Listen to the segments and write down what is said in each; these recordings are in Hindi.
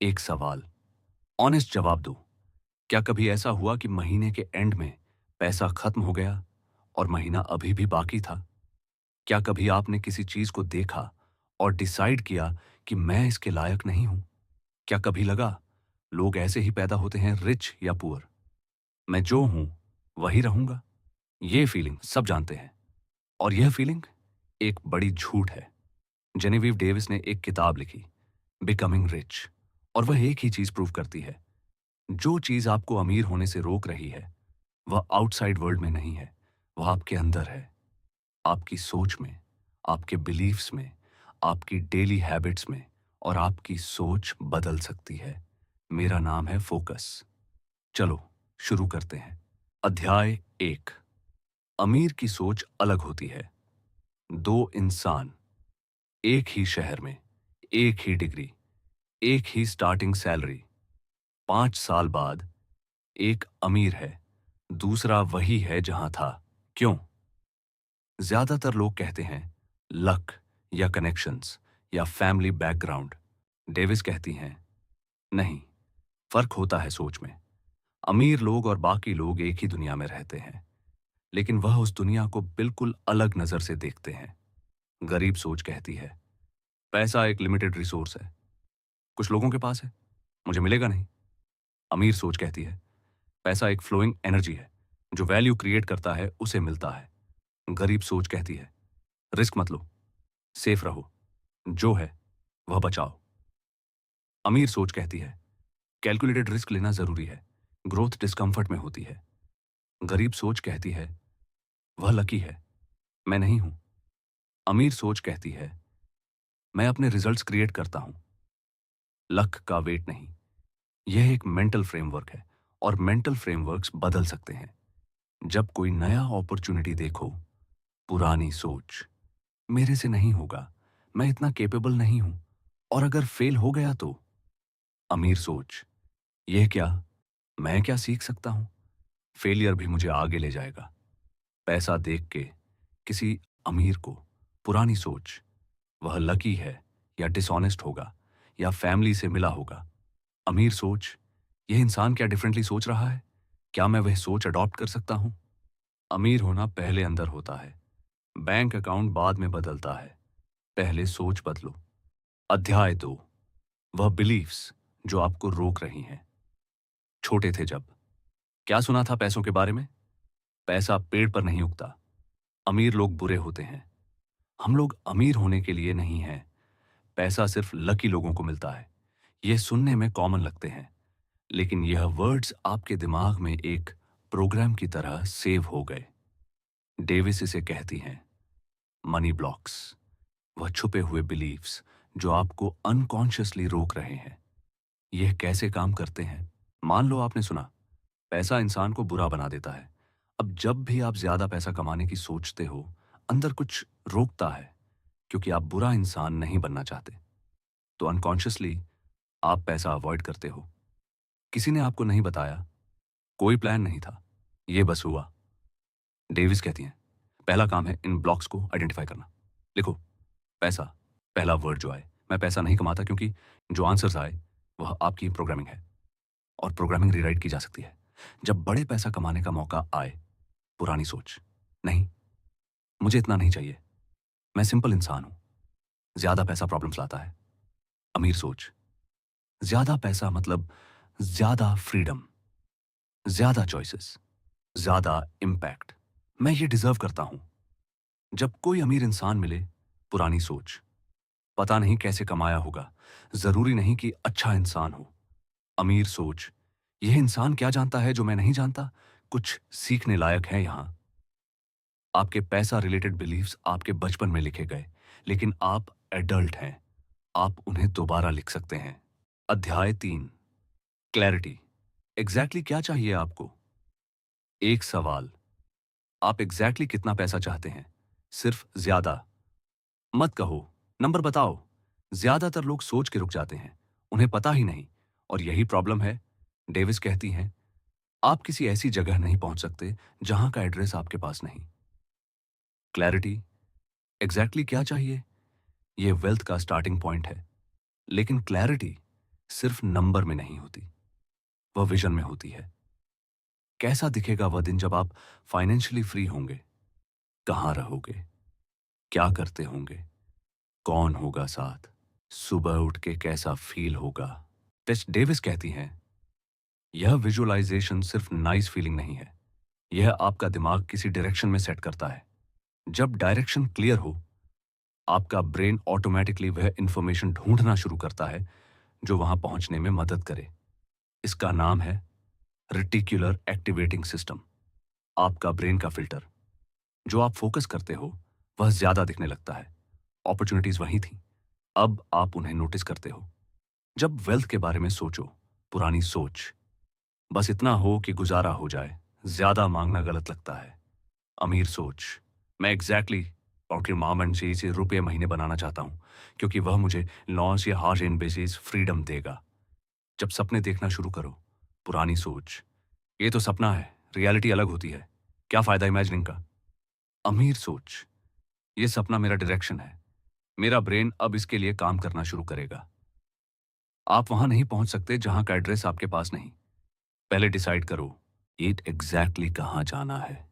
एक सवाल, ऑनेस्ट जवाब दो। क्या कभी ऐसा हुआ कि महीने के एंड में पैसा खत्म हो गया और महीना अभी भी बाकी था? क्या कभी आपने किसी चीज को देखा और डिसाइड किया कि मैं इसके लायक नहीं हूं? क्या कभी लगा लोग ऐसे ही पैदा होते हैं, रिच या पुअर, मैं जो हूं वही रहूंगा? ये फीलिंग सब जानते हैं, और यह फीलिंग एक बड़ी झूठ है। जेनेविव डेविस ने एक किताब लिखी, बिकमिंग रिच, और वह एक ही चीज प्रूव करती है। जो चीज आपको अमीर होने से रोक रही है वह आउटसाइड वर्ल्ड में नहीं है, वह आपके अंदर है। आपकी सोच में, आपके बिलीफ्स में, आपकी डेली हैबिट्स में, और आपकी सोच बदल सकती है। मेरा नाम है फोकस। चलो शुरू करते हैं। अध्याय एक। अमीर की सोच अलग होती है। दो इंसान, एक ही शहर में, एक ही डिग्री, एक ही स्टार्टिंग सैलरी। 5 साल बाद एक अमीर है, दूसरा वही है जहां था। क्यों? ज्यादातर लोग कहते हैं लक, या कनेक्शंस, या फैमिली बैकग्राउंड। डेविस कहती हैं नहीं, फर्क होता है सोच में। अमीर लोग और बाकी लोग एक ही दुनिया में रहते हैं, लेकिन वह उस दुनिया को बिल्कुल अलग नजर से देखते हैं। गरीब सोच कहती है पैसा एक लिमिटेड रिसोर्स है, कुछ लोगों के पास है, मुझे मिलेगा नहीं। अमीर सोच कहती है पैसा एक फ्लोइंग एनर्जी है, जो वैल्यू क्रिएट करता है उसे मिलता है। गरीब सोच कहती है रिस्क मत लो, सेफ रहो, जो है वह बचाओ। अमीर सोच कहती है कैलकुलेटेड रिस्क लेना जरूरी है, ग्रोथ डिस्कंफर्ट में होती है। गरीब सोच कहती है वह लकी है, मैं नहीं हूं। अमीर सोच कहती है मैं अपने रिजल्ट्स क्रिएट करता हूं, लक का वेट नहीं। यह एक मेंटल फ्रेमवर्क है, और मेंटल फ्रेमवर्क्स बदल सकते हैं। जब कोई नया अपॉर्चुनिटी देखो, पुरानी सोच मेरे से नहीं होगा, मैं इतना कैपेबल नहीं हूं, और अगर फेल हो गया तो? अमीर सोच, यह क्या, मैं क्या सीख सकता हूं? फेलियर भी मुझे आगे ले जाएगा। पैसा देख के किसी अमीर को पुरानी सोच, वह लकी है या डिसऑनेस्ट होगा, या फैमिली से मिला होगा। अमीर सोच, यह इंसान क्या डिफरेंटली सोच रहा है, क्या मैं वह सोच अडॉप्ट कर सकता हूं? अमीर होना पहले अंदर होता है, बैंक अकाउंट बाद में बदलता है। पहले सोच बदलो। अध्याय 2। वह बिलीफ्स जो आपको रोक रही हैं। छोटे थे जब क्या सुना था पैसों के बारे में? पैसा पेड़ पर नहीं उगता, अमीर लोग बुरे होते हैं। हम लोग अमीर होने के लिए नहीं हैं, पैसा सिर्फ लकी लोगों को मिलता है। यह सुनने में कॉमन लगते हैं, लेकिन यह वर्ड्स आपके दिमाग में एक प्रोग्राम की तरह सेव हो गए। डेविस इसे कहती हैं मनी ब्लॉक्स, वह छुपे हुए बिलीफ्स जो आपको अनकॉन्शियसली रोक रहे हैं। यह कैसे काम करते हैं? मान लो आपने सुना पैसा इंसान को बुरा बना देता है। अब जब भी आप ज्यादा पैसा कमाने की सोचते हो, अंदर कुछ रोकता है, क्योंकि आप बुरा इंसान नहीं बनना चाहते। तो अनकॉन्शियसली आप पैसा अवॉइड करते हो। किसी ने आपको नहीं बताया, कोई प्लान नहीं था, यह बस हुआ। डेविस कहती हैं पहला काम है इन ब्लॉक्स को आइडेंटिफाई करना। लिखो पैसा, पहला वर्ड जो आए। मैं पैसा नहीं कमाता क्योंकि जो आंसर्स आए वह आपकी प्रोग्रामिंग है, और प्रोग्रामिंग रीराइट की जा सकती है। जब बड़े पैसा कमाने का मौका आए, पुरानी सोच, नहीं, मुझे इतना नहीं चाहिए, मैं सिंपल इंसान हूं। ज्यादा पैसा प्रॉब्लम्स लाता है। अमीर सोच, ज्यादा पैसा मतलब ज्यादा फ्रीडम, ज्यादा चॉइसेस, ज्यादा इम्पैक्ट, मैं ये डिजर्व करता हूं। जब कोई अमीर इंसान मिले, पुरानी सोच, पता नहीं कैसे कमाया होगा, जरूरी नहीं कि अच्छा इंसान हो। अमीर सोच, यह इंसान क्या जानता है जो मैं नहीं जानता, कुछ सीखने लायक है यहां। आपके पैसा रिलेटेड बिलीफ्स आपके बचपन में लिखे गए, लेकिन आप एडल्ट हैं, आप उन्हें दोबारा लिख सकते हैं। अध्याय 3। क्लैरिटी। एग्जैक्टली क्या चाहिए आपको? एक सवाल, आप एग्जैक्टली कितना पैसा चाहते हैं? सिर्फ ज्यादा मत कहो, नंबर बताओ। ज्यादातर लोग सोच के रुक जाते हैं, उन्हें पता ही नहीं, और यही प्रॉब्लम है। डेविस कहती हैं आप किसी ऐसी जगह नहीं पहुंच सकते जहां का एड्रेस आपके पास नहीं। क्लैरिटी, एग्जैक्टली क्या चाहिए, यह वेल्थ का स्टार्टिंग पॉइंट है, लेकिन क्लैरिटी सिर्फ नंबर में नहीं होती, वह विजन में होती है। कैसा दिखेगा वह दिन जब आप फाइनेंशियली फ्री होंगे? कहाँ रहोगे? क्या करते होंगे? कौन होगा साथ? सुबह उठ के कैसा फील होगा? टेस डेविस कहती हैं, यह विजुअलाइजेशन सिर्फ नाइस फीलिंग नहीं है, यह आपका दिमाग किसी डायरेक्शन में सेट करता है। जब डायरेक्शन क्लियर हो, आपका ब्रेन ऑटोमेटिकली वह इंफॉर्मेशन ढूंढना शुरू करता है जो वहां पहुंचने में मदद करे। इसका नाम है रेटिकुलर एक्टिवेटिंग सिस्टम, आपका ब्रेन का फिल्टर। जो आप फोकस करते हो वह ज्यादा दिखने लगता है। अपॉर्चुनिटीज वही थी, अब आप उन्हें नोटिस करते हो। जब वेल्थ के बारे में सोचो, पुरानी सोच, बस इतना हो कि गुजारा हो जाए, ज्यादा मांगना गलत लगता है। अमीर सोच, मैं एग्जैक्टली और मॉम एंड से रुपये महीने बनाना चाहता हूं क्योंकि वह मुझे लॉस या हार्ज इन बेसिस फ्रीडम देगा। जब सपने देखना शुरू करो, पुरानी सोच, ये तो सपना है, रियलिटी अलग होती है, क्या फायदा इमेजिनिंग का। अमीर सोच, ये सपना मेरा डायरेक्शन है, मेरा ब्रेन अब इसके लिए काम करना शुरू करेगा। आप वहां नहीं पहुंच सकते जहां का एड्रेस आपके पास नहीं। पहले डिसाइड करो इट एग्जैक्टली कहां जाना है।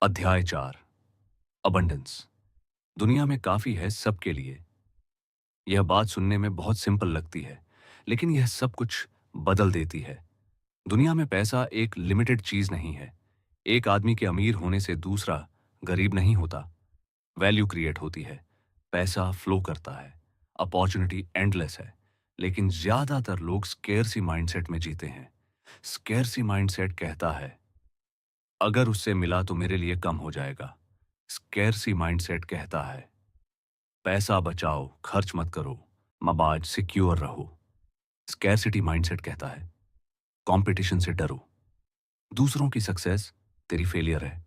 अध्याय 4, अबंडेंस। दुनिया में काफी है सबके लिए। यह बात सुनने में बहुत सिंपल लगती है, लेकिन यह सब कुछ बदल देती है। दुनिया में पैसा एक लिमिटेड चीज नहीं है। एक आदमी के अमीर होने से दूसरा गरीब नहीं होता। वैल्यू क्रिएट होती है, पैसा फ्लो करता है, अपॉर्चुनिटी एंडलेस है। लेकिन ज्यादातर लोग स्केर्सी माइंडसेट में जीते हैं। स्केर्सी माइंडसेट कहता है, अगर उससे मिला तो मेरे लिए कम हो जाएगा। स्केर्सी माइंडसेट कहता है, पैसा बचाओ, खर्च मत करो, मबाज सिक्योर रहो। स्कैरसिटी माइंडसेट कहता है, कंपटीशन से डरो, दूसरों की सक्सेस तेरी फेलियर है।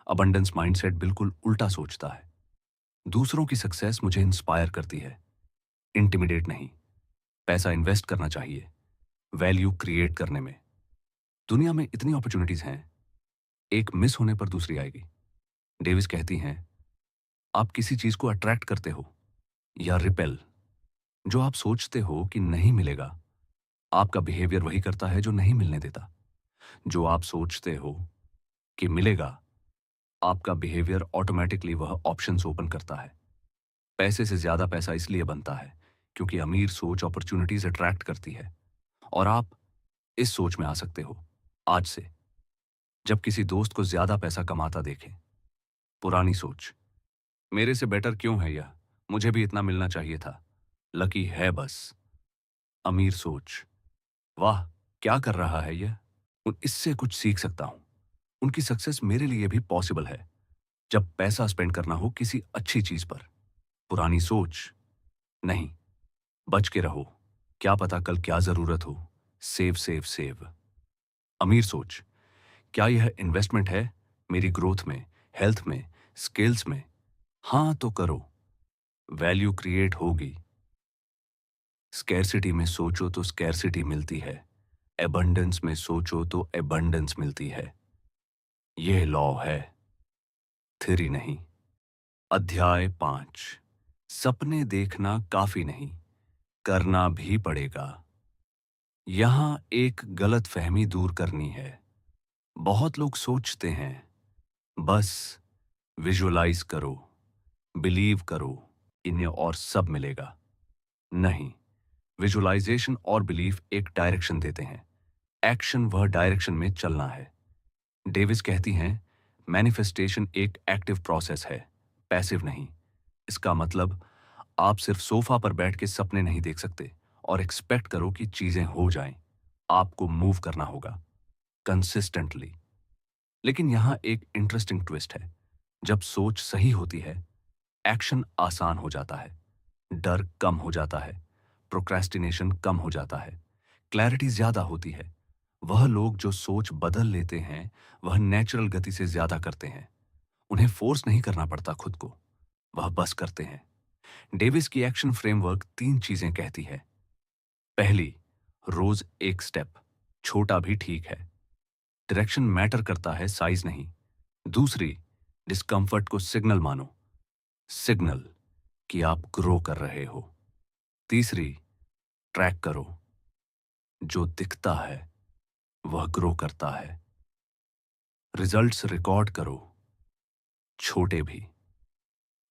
अबंडेंस माइंडसेट बिल्कुल उल्टा सोचता है, दूसरों की सक्सेस मुझे इंस्पायर करती है, इंटिमिडेट नहीं। पैसा इन्वेस्ट करना चाहिए वैल्यू क्रिएट करने में। दुनिया में इतनी अपॉर्चुनिटीज हैं, एक मिस होने पर दूसरी आएगी। डेविस कहती हैं, आप किसी चीज को अट्रैक्ट करते हो या रिपेल। जो आप सोचते हो कि नहीं मिलेगा, आपका बिहेवियर वही करता है जो नहीं मिलने देता। जो आप सोचते हो कि मिलेगा, आपका बिहेवियर ऑटोमेटिकली वह ऑप्शंस ओपन करता है। पैसे से ज्यादा पैसा इसलिए बनता है क्योंकि अमीर सोच अपॉर्चुनिटीज अट्रैक्ट करती है। और आप इस सोच में आ सकते हो आज से, जब किसी दोस्त को ज्यादा पैसा कमाता देखें। पुरानी सोच, मेरे से बेटर क्यों है यह, मुझे भी इतना मिलना चाहिए था, लकी है बस। अमीर सोच, वाह क्या कर रहा है यह, इससे कुछ सीख सकता हूं, उनकी सक्सेस मेरे लिए भी पॉसिबल है। जब पैसा स्पेंड करना हो किसी अच्छी चीज पर। पुरानी सोच, नहीं, बच के रहो, क्या पता कल क्या जरूरत हो, सेव सेव सेव। अमीर सोच, क्या यह इन्वेस्टमेंट है मेरी ग्रोथ में, हेल्थ में, स्किल्स में? हां तो करो, वैल्यू क्रिएट होगी। स्कैरसिटी में सोचो तो स्कैरसिटी मिलती है, एबंडेंस में सोचो तो एबंडेंस मिलती है। यह लॉ है, थ्योरी नहीं। अध्याय 5, सपने देखना काफी नहीं, करना भी पड़ेगा। यहां एक गलत फहमी दूर करनी है। बहुत लोग सोचते हैं, बस विजुअलाइज करो, बिलीव करो, इन्हें और सब मिलेगा। नहीं, विजुअलाइजेशन और बिलीफ एक डायरेक्शन देते हैं, एक्शन वह डायरेक्शन में चलना है। डेविस कहती हैं, मैनिफेस्टेशन एक एक्टिव प्रोसेस है, पैसिव नहीं। इसका मतलब आप सिर्फ सोफा पर बैठ के सपने नहीं देख सकते और एक्सपेक्ट करो कि चीजें हो जाएं। आपको मूव करना होगा कंसिस्टेंटली। लेकिन यहां एक इंटरेस्टिंग ट्विस्ट है, जब सोच सही होती है, एक्शन आसान हो जाता है, डर कम हो जाता है, प्रोक्रेस्टिनेशन कम हो जाता है, क्लैरिटी ज्यादा होती है। वह लोग जो सोच बदल लेते हैं, वह नेचुरल गति से ज्यादा करते हैं। उन्हें फोर्स नहीं करना पड़ता खुद को, वह बस करते हैं। डेविस की एक्शन फ्रेमवर्क 3 चीजें कहती है। पहली, रोज एक स्टेप, छोटा भी ठीक है, डायरेक्शन मैटर करता है, साइज नहीं। दूसरी, डिस्कंफर्ट को सिग्नल मानो, सिग्नल कि आप ग्रो कर रहे हो। तीसरी, ट्रैक करो, जो दिखता है वह ग्रो करता है। रिजल्ट्स रिकॉर्ड करो, छोटे भी।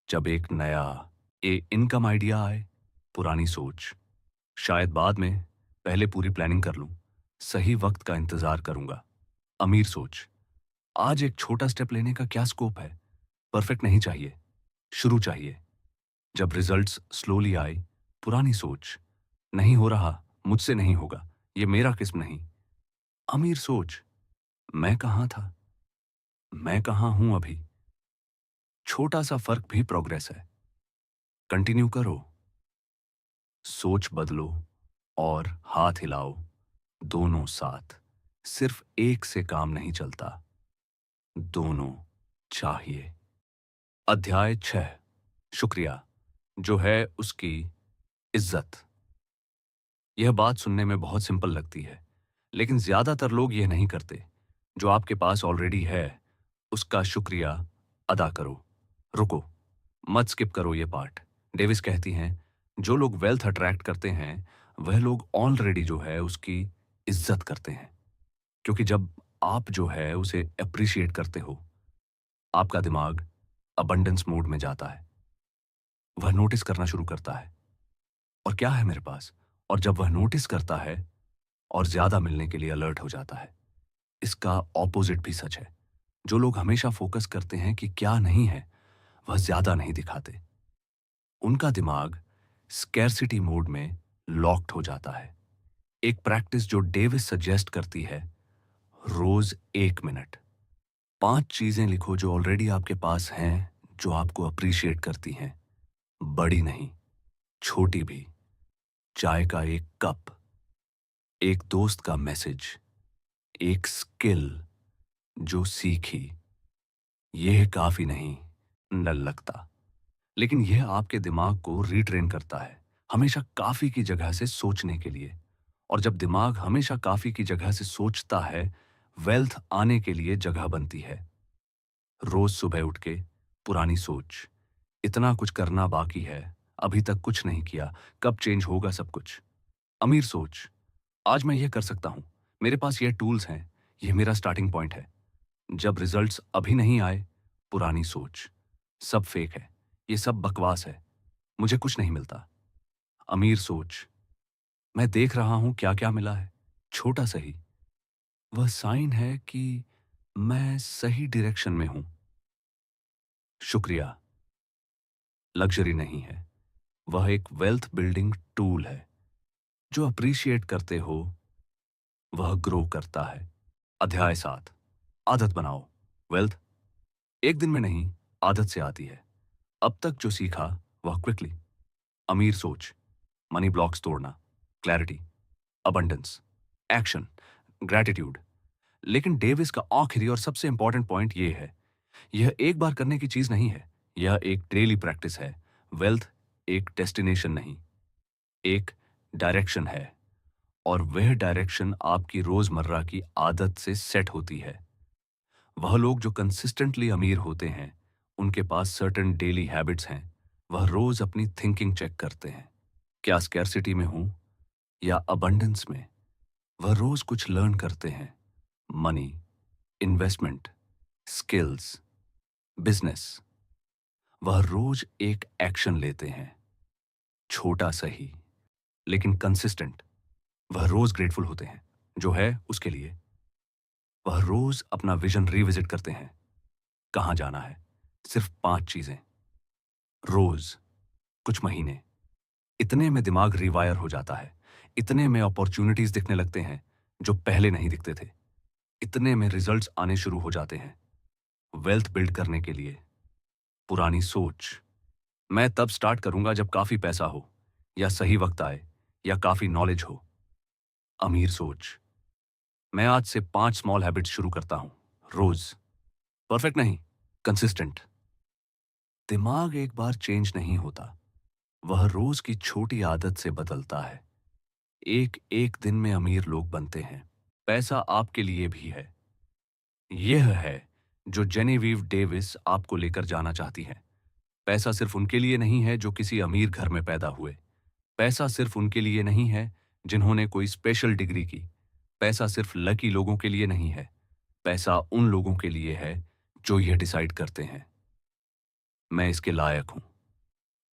जब एक नया इनकम आइडिया आए, पुरानी सोच, शायद बाद में, पहले पूरी प्लानिंग कर लूं, सही वक्त का इंतजार करूंगा। अमीर सोच, आज एक छोटा स्टेप लेने का क्या स्कोप है? परफेक्ट नहीं चाहिए, शुरू चाहिए। जब रिजल्ट्स स्लोली आए, पुरानी सोच, नहीं हो रहा, मुझसे नहीं होगा, ये मेरा किस्म नहीं। अमीर सोच, मैं कहां था, मैं कहां हूं अभी? छोटा सा फर्क भी प्रोग्रेस है। कंटिन्यू करो, सोच बदलो और हाथ हिलाओ, दोनों साथ। सिर्फ एक से काम नहीं चलता, दोनों चाहिए। अध्याय 6, शुक्रिया, जो है उसकी इज्जत। यह बात सुनने में बहुत सिंपल लगती है, लेकिन ज्यादातर लोग यह नहीं करते। जो आपके पास ऑलरेडी है, उसका शुक्रिया अदा करो। रुको, मत स्किप करो ये पार्ट। डेविस कहती हैं, जो लोग वेल्थ अट्रैक्ट करते हैं, वह लोग ऑलरेडी जो है उसकी इज्जत करते हैं। क्योंकि जब आप जो है उसे अप्रिशिएट करते हो, आपका दिमाग अबंडेंस मोड में जाता है। वह नोटिस करना शुरू करता है, और क्या है मेरे पास? और जब वह नोटिस करता है और ज्यादा मिलने के लिए अलर्ट हो जाता है। इसका ऑपोजिट भी सच है। जो लोग हमेशा फोकस करते हैं कि क्या नहीं है, वह ज्यादा नहीं दिखाते। उनका दिमाग स्कैरसिटी मोड में लॉक्ड हो जाता है। एक प्रैक्टिस जो डेविस सजेस्ट करती है, रोज 1 मिनट 5 चीजें लिखो जो ऑलरेडी आपके पास हैं, जो आपको अप्रिशिएट करती हैं। बड़ी नहीं, छोटी भी। चाय का एक कप, एक दोस्त का मैसेज, एक स्किल जो सीखी। यह काफी नहीं न लगता, लेकिन यह आपके दिमाग को रीट्रेन करता है, हमेशा काफी की जगह से सोचने के लिए। और जब दिमाग हमेशा काफी की जगह से सोचता है, वेल्थ आने के लिए जगह बनती है। रोज सुबह उठ के पुरानी सोच, इतना कुछ करना बाकी है, अभी तक कुछ नहीं किया, कब चेंज होगा सब कुछ। अमीर सोच, आज मैं यह कर सकता हूं, मेरे पास ये टूल्स हैं, यह मेरा स्टार्टिंग पॉइंट है। जब रिजल्ट्स अभी नहीं आए, पुरानी सोच, सब फेक है, ये सब बकवास है, मुझे कुछ नहीं मिलता। अमीर सोच, मैं देख रहा हूं क्या क्या मिला है, छोटा सही। वह साइन है कि मैं सही डायरेक्शन में हूं। शुक्रिया लग्जरी नहीं है, वह एक वेल्थ बिल्डिंग टूल है। जो अप्रिशिएट करते हो, वह ग्रो करता है। अध्याय 7, आदत बनाओ। वेल्थ एक दिन में नहीं, आदत से आती है। अब तक जो सीखा वह क्विकली। अमीर सोच, मनी ब्लॉक्स तोड़ना, क्लैरिटी, अबंडेंस, एक्शन, ग्रैटिट्यूड। लेकिन डेविस का आखिरी और सबसे इंपॉर्टेंट पॉइंट यह है, यह एक बार करने की चीज नहीं है, यह एक डेली प्रैक्टिस है। वेल्थ एक डेस्टिनेशन नहीं, एक डायरेक्शन है, और वह डायरेक्शन आपकी रोजमर्रा की आदत से सेट होती है। वह लोग जो कंसिस्टेंटली अमीर होते हैं, उनके पास सर्टेन डेली हैबिट्स हैं। वह रोज अपनी थिंकिंग चेक करते हैं, क्या स्कैरसिटी में हूं या अबंडेंस में। वह रोज कुछ लर्न करते हैं, मनी, इन्वेस्टमेंट, स्किल्स, बिजनेस। वह रोज एक एक्शन लेते हैं, छोटा सही लेकिन कंसिस्टेंट। वह रोज ग्रेटफुल होते हैं जो है उसके लिए। वह रोज अपना विजन रिविजिट करते हैं, कहां जाना है, सिर्फ 5 चीजें। रोज, कुछ महीने, इतने में दिमाग रिवायर हो जाता है, इतने में अपॉर्चुनिटीज दिखने लगते हैं जो पहले नहीं दिखते थे, इतने में रिजल्ट्स आने शुरू हो जाते हैं। वेल्थ बिल्ड करने के लिए पुरानी सोच, मैं तब स्टार्ट करूंगा जब काफी पैसा हो, या सही वक्त आए, या काफी नॉलेज हो। अमीर सोच, मैं आज से 5 स्मॉल हैबिट्स शुरू करता हूं, रोज। परफेक्ट नहीं, कंसिस्टेंट। दिमाग एक बार चेंज नहीं होता, वह रोज की छोटी आदत से बदलता है। एक एक दिन में अमीर लोग बनते हैं। पैसा आपके लिए भी है। यह है जो जेनेविव डेविस आपको लेकर जाना चाहती है। पैसा सिर्फ उनके लिए नहीं है जो किसी अमीर घर में पैदा हुए। पैसा सिर्फ उनके लिए नहीं है जिन्होंने कोई स्पेशल डिग्री की। पैसा सिर्फ लकी लोगों के लिए नहीं है। पैसा उन लोगों के लिए है जो यह डिसाइड करते हैं, मैं इसके लायक हूं।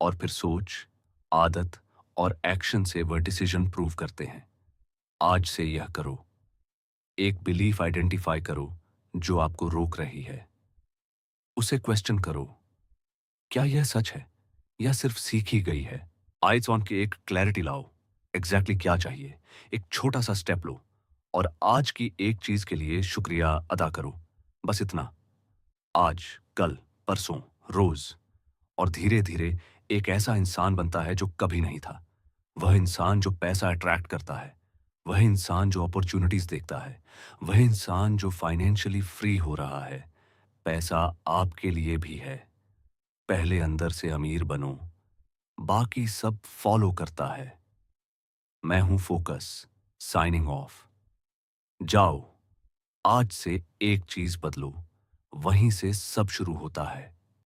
और फिर सोच, आदत और एक्शन से वह डिसीजन प्रूव करते हैं। आज से यह करो। एक बिलीफ आइडेंटिफाई करो जो आपको रोक रही है। उसे क्वेश्चन करो, क्या यह सच है या सिर्फ सीखी गई है? आइज ऑन की एक क्लैरिटी लाओ। एग्जैक्टली क्या चाहिए? एक छोटा सा स्टेप लो और आज की एक चीज के लिए शुक्रिया अदा करो। बस इतना। आज, कल, परसों, रोज। और धीरे धीरे एक ऐसा इंसान बनता है जो कभी नहीं था। वह इंसान जो पैसा अट्रैक्ट करता है, वह इंसान जो अपॉर्चुनिटीज देखता है, वह इंसान जो फाइनेंशियली फ्री हो रहा है। पैसा आपके लिए भी है। पहले अंदर से अमीर बनो, बाकी सब फॉलो करता है। मैं हूं फोकस, साइनिंग ऑफ। जाओ, आज से एक चीज बदलो, वहीं से सब शुरू होता है।